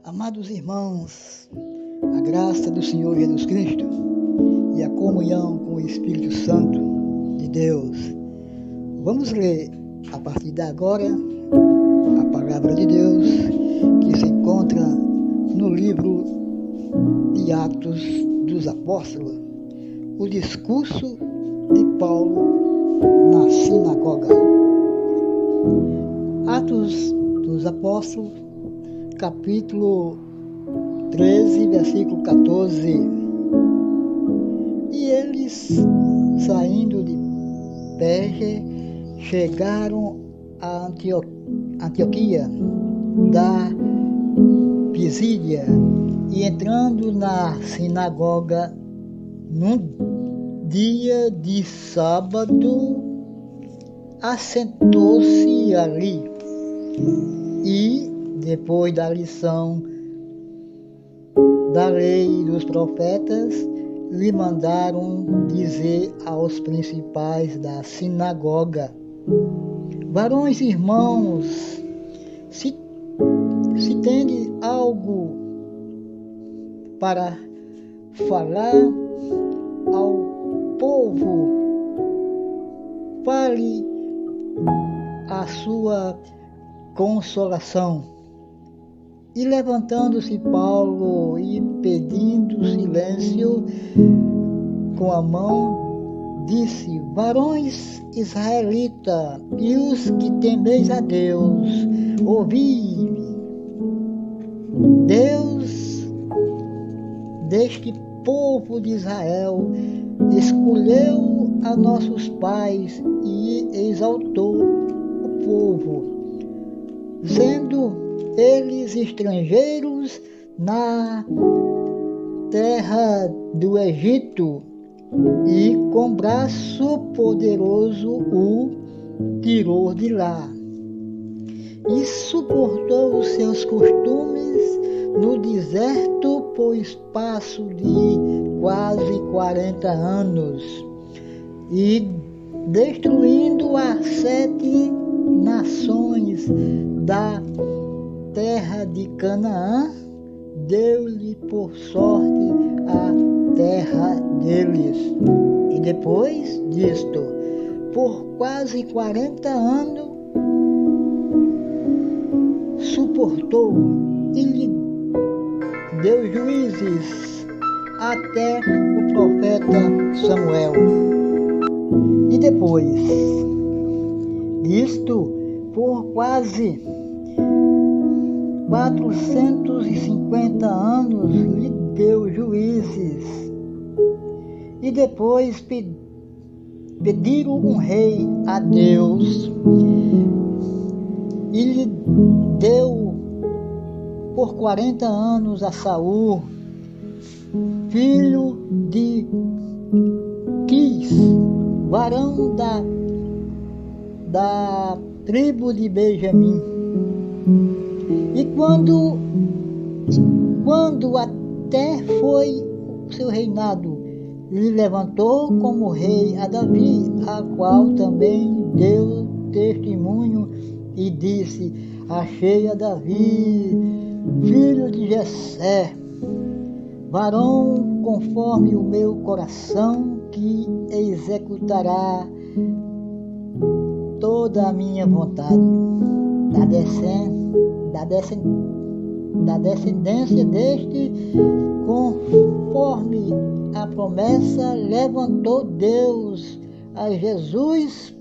Amados irmãos, a graça do Senhor Jesus Cristo e a comunhão com o Espírito Santo de Deus. Vamos ler a partir de agora a palavra de Deus que se encontra no livro de Atos dos Apóstolos, o discurso de Paulo na sinagoga. Atos dos Apóstolos, capítulo 13, versículo 14. E eles, saindo de Perge, chegaram a Antioquia da Pisídia, e entrando na sinagoga num dia de sábado, assentou-se ali e, depois da lição da lei e dos profetas, lhe mandaram dizer aos principais da sinagoga: varões irmãos, se tende algo para falar ao povo, fale a sua consolação. E levantando-se Paulo e pedindo silêncio com a mão, disse: varões israelitas e os que temeis a Deus, ouvi-me. Deus deste povo de Israel escolheu a nossos pais e exaltou o povo, sendo eles estrangeiros na terra do Egito, e com braço poderoso o tirou de lá, e suportou os seus costumes no deserto por espaço de quase 40 anos, e destruindo as 7 nações da terra de Canaã, deu-lhe por sorte a terra deles. E depois disto, por quase 40 anos, suportou e lhe deu juízes até o profeta Samuel. E depois disto, por quase 450 anos lhe deu juízes. E depois pediram um rei a Deus, e lhe deu por 40 anos a Saul, filho de Quis, varão da tribo de Benjamim. E quando até foi o seu reinado, lhe levantou como rei a Davi, a qual também deu testemunho e disse: achei a Davi, filho de Jessé, varão conforme o meu coração, que executará toda a minha vontade. Da descendência deste, conforme a promessa, levantou Deus a Jesus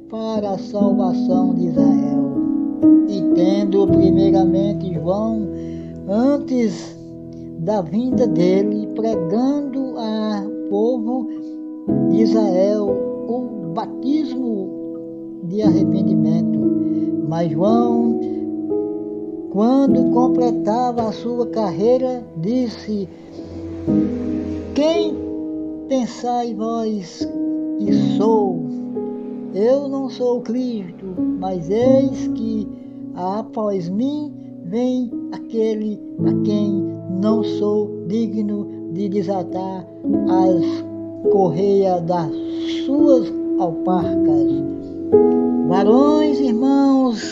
para a salvação de Israel. E tendo primeiramente João, antes da vinda dele, pregando ao povo de Israel o batismo de arrependimento. Mas João, quando completava a sua carreira, disse: quem pensais vós que sou? Eu não sou Cristo, mas eis que após mim vem aquele a quem não sou digno de desatar as correias das suas alparcas. Varões, irmãos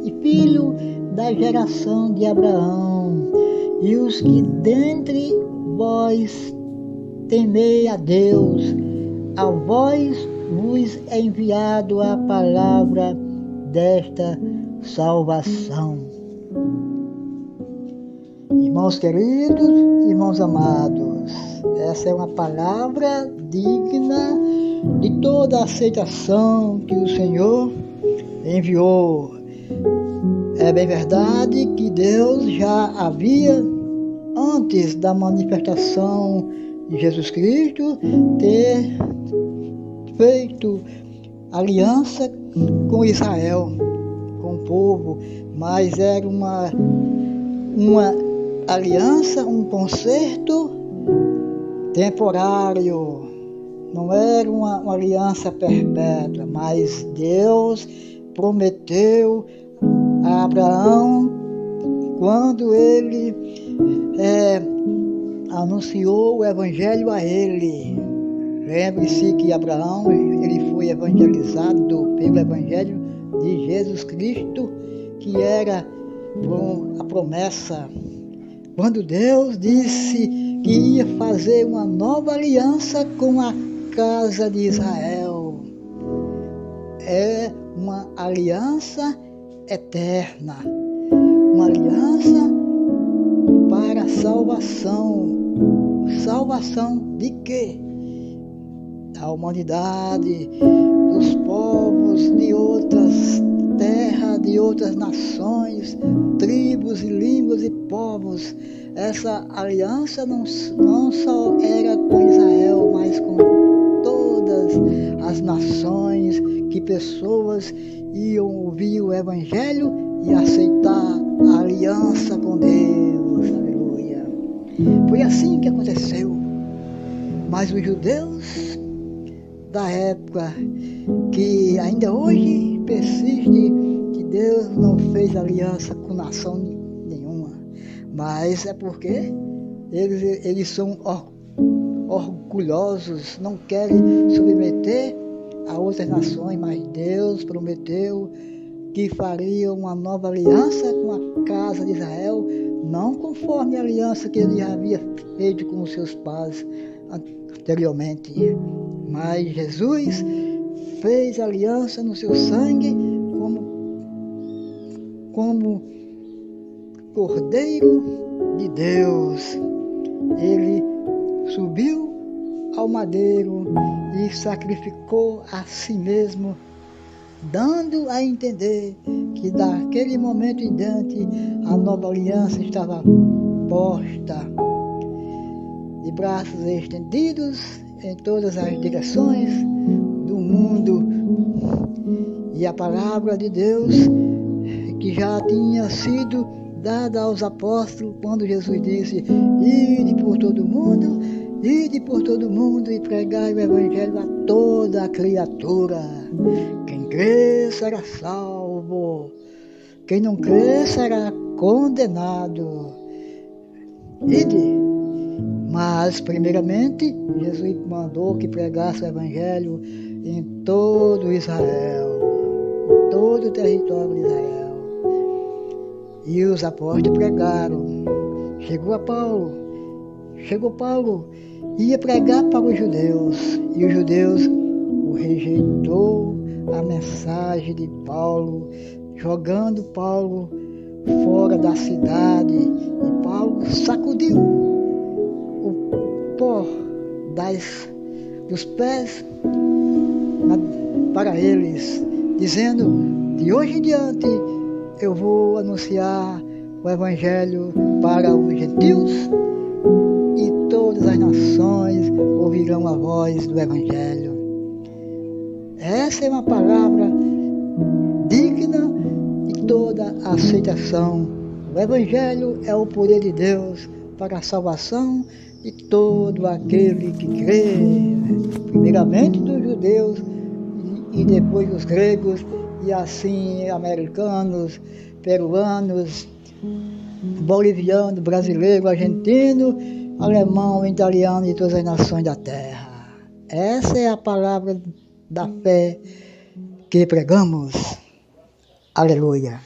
e filhos da geração de Abraão, e os que dentre vós temei a Deus, a vós vos é enviado a palavra desta salvação. Irmãos queridos, irmãos amados, essa é uma palavra digna de toda a aceitação que o Senhor enviou. É bem verdade que Deus já havia, antes da manifestação de Jesus Cristo, ter feito aliança com Israel, com o povo, mas era uma aliança, um concerto temporário, não era uma aliança perpétua, mas Deus prometeu a Abraão, quando ele anunciou o evangelho a ele. Lembre-se que Abraão, ele foi evangelizado pelo evangelho de Jesus Cristo, que era a promessa. Quando Deus disse que ia fazer uma nova aliança com a casa de Israel. É uma aliança eterna, uma aliança para a salvação. Salvação de quê? Da humanidade, dos povos de outras terras, de outras nações, tribos e línguas e povos. Essa aliança não só era com Israel, mas com todas as nações, que pessoas iam ouvir o Evangelho e aceitar a aliança com Deus. Aleluia. Foi assim que aconteceu. Mas os judeus da época, que ainda hoje persiste, que Deus não fez aliança com nação nenhuma, mas é porque eles são orgulhosos, não querem submeter a outras nações, mas Deus prometeu que faria uma nova aliança com a casa de Israel, não conforme a aliança que ele já havia feito com os seus pais anteriormente. Mas Jesus fez aliança no seu sangue como Cordeiro de Deus. Ele subiu ao madeiro e sacrificou a si mesmo, dando a entender que daquele momento em diante a nova aliança estava posta, de braços estendidos em todas as direções do mundo. E a palavra de Deus, que já tinha sido dada aos apóstolos, quando Jesus disse: ide por todo mundo e pregai o evangelho a toda a criatura. Quem crê será salvo, quem não crê será condenado. Ide. Mas, primeiramente, Jesus mandou que pregasse o evangelho em todo Israel, em todo o território de Israel. E os apóstolos pregaram. Chegou Paulo, ia pregar para os judeus, e os judeus o rejeitou a mensagem de Paulo, jogando Paulo fora da cidade, e Paulo sacudiu o pó dos pés para eles, dizendo: de hoje em diante eu vou anunciar o evangelho para os gentios, e todas as nações ouvirão a voz do evangelho. Essa é uma palavra digna de toda a aceitação. O evangelho é o poder de Deus para a salvação de todo aquele que crê, primeiramente dos judeus e depois dos gregos, e assim americanos, peruanos, boliviano, brasileiro, argentino, alemão, italiano e todas as nações da terra. Essa é a palavra da fé que pregamos. Aleluia.